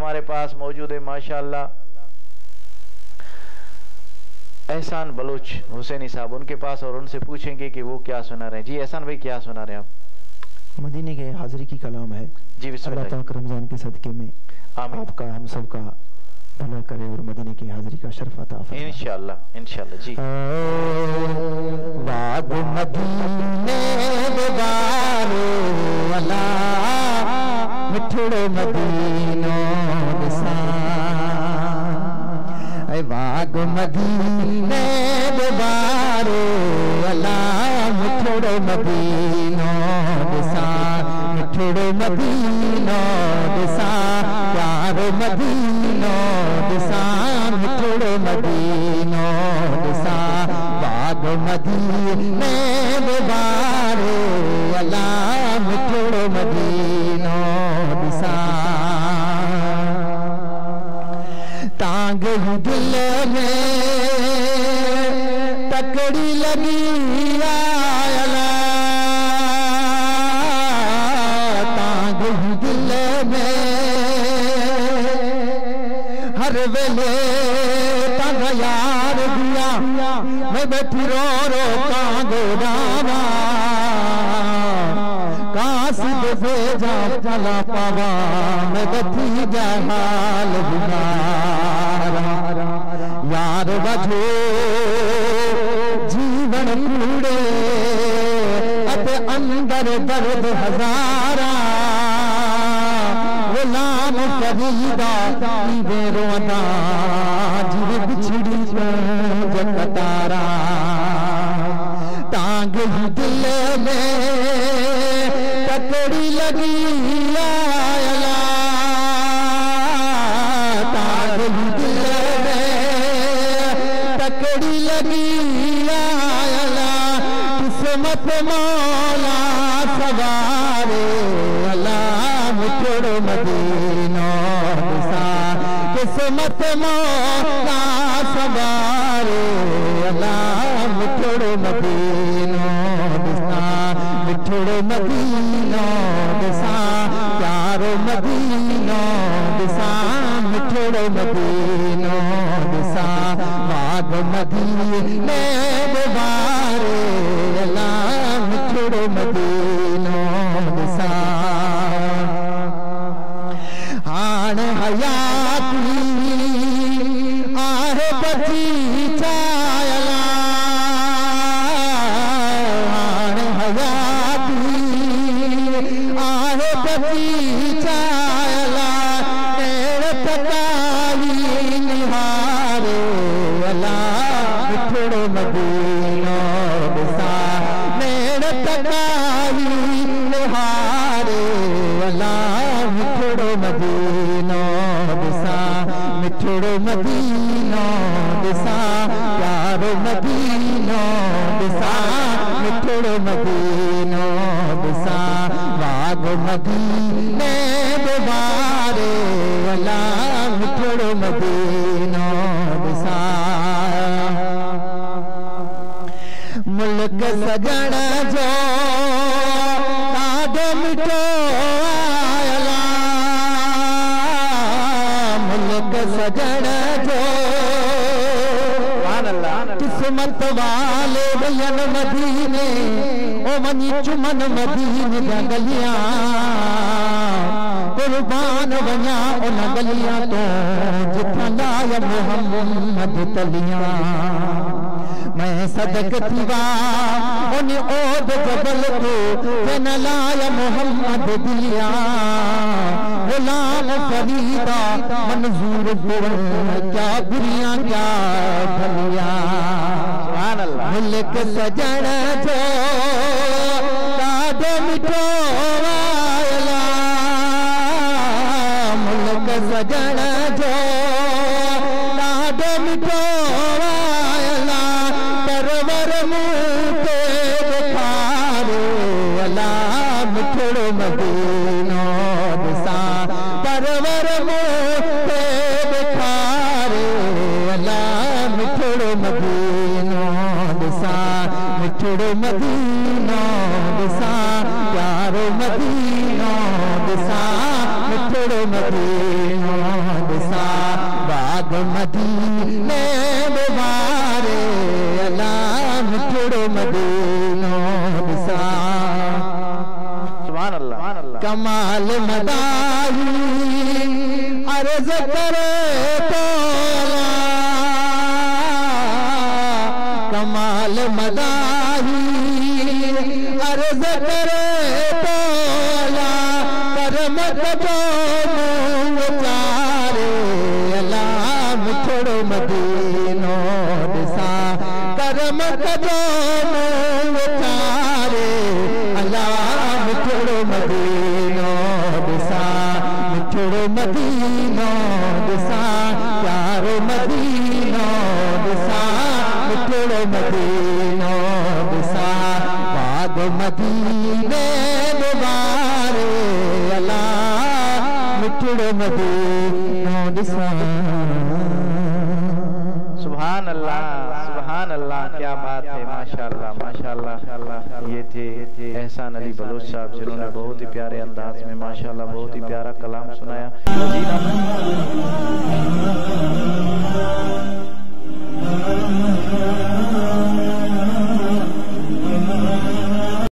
हमारे पास मौजूद है माशाअल्लाह एहसान बलोच हुसैनी साहब, उनके पास और उनसे पूछेंगे कि वो क्या सुना रहे हैं। जी एहसान भाई क्या सुना रहे हैं आप? मदीने के हाजिरी की कलाम है जी। अल्लाह पाक रमजान के सदके में आपका हम सब का भला करे और मदीने की हाजिरी का शर्फ अता फरमाए इंशाअल्लाह इंशाअल्लाह। जी बाग मदीने बारो वाला मिठड़ो मदीनो दिसा ऐ बाग मदीने बारो वाला मिठड़ो मदीनो दिसा मिठड़ो मदीनो दिसा प्यारो मदीनो दिसा मिठड़ो मदीनो दिसा बाग मदीने बारो वाला मिठड़ो मदीनो दिसा तांग दिल में तकड़ी लगी आयला तांग दिल में हर वेले तंग यार दिया मैं बैठी रो रो कांगो रावा कासिद भेजा चला पावा मैं बैठी जहाल गुजारा यार बजो जीवन कूड़े अते अंदर दर्द हजारा गुलाम कबीदा रोना जीव बिछड़ी जगतारा तांग दिल में तकड़ी लगी आयला तांग दिल में तकड़ी लगी आयला किस्मत मौला सवारे अल्लाह मिठड़ो मदीनो दिसा किस्मत मौला सवारे अल्लाह मिठड़ो मदीनो दिसा मिठड़ो मदीनो दिसा प्यारो मदीनो दिसा मिठड़ो मदीनो दिसा बाग मदीने बारे अल्लाह मिठड़ो मदीनो दिसा हाण हयाती आहे बची चायला हाण हयाती आहे बची चायला तेर पताली निहारे अल्लाह मिठड़ो मदीनो दिसा मेर पताली निहारे अल्लाह मिठड़ो मदीनो दिसा मिठड़ो मदीनो दिसा प्यारो मदीनो दिसा मिठड़ो मदीनो दिसा बाग मदीने बारे अल्लाह मिठड़ो मदीनो दिसा मुल्क सजण जो ॾाढो मिठो आयला मुल्क सजण जो किस्मत वाले वयन मदीने ओ मनी चुमन मदीने गलियां कुर्बान वञा उन गलियां तो जिथां लाया मोहम्मद तलियां मैं सदक थीवा उन ओद जबल को जन लाया मोहम्मद दिया गुलाम फरीदा मंजूर गुण क्या बुरियां क्या भलियां मुल्क सजण जो ॾाढो मिठो आयला मुल्क सजण जो ॾाढो मिठो आयला परवर मुँह ते बुखारो अल्लाह मिठड़ो मदीनो दिसा परवर मुँह ते बुखारो अल्लाह मिठड़ो मदीनो दिसा मिठड़ो मदीनो दिसा प्यारो मदीनो दिसा मिठड़ो मदीनो अर्ज करे तो कमाल मदाही अर्ज करे तो करम कबो चारे अला मुठड़ो मदीनो दिसा करम कबो चारे अला मुठड़ो मदीनो दिसा मुठड़ो मदीनो दिसा प्यारो मदीनो दिसा मुठड़ो मदीनो दिसा बाग मदीने मुबारे अला मुठड़ो मदीनो दिसा। सुभान अल्लाह, क्या बात है, माशाअल्लाह माशाअल्लाह। ये थे एहसान अली बलोच साहब, जिन्होंने बहुत ही प्यारे अंदाज में माशाअल्लाह बहुत ही प्यारा कलाम सुनाया।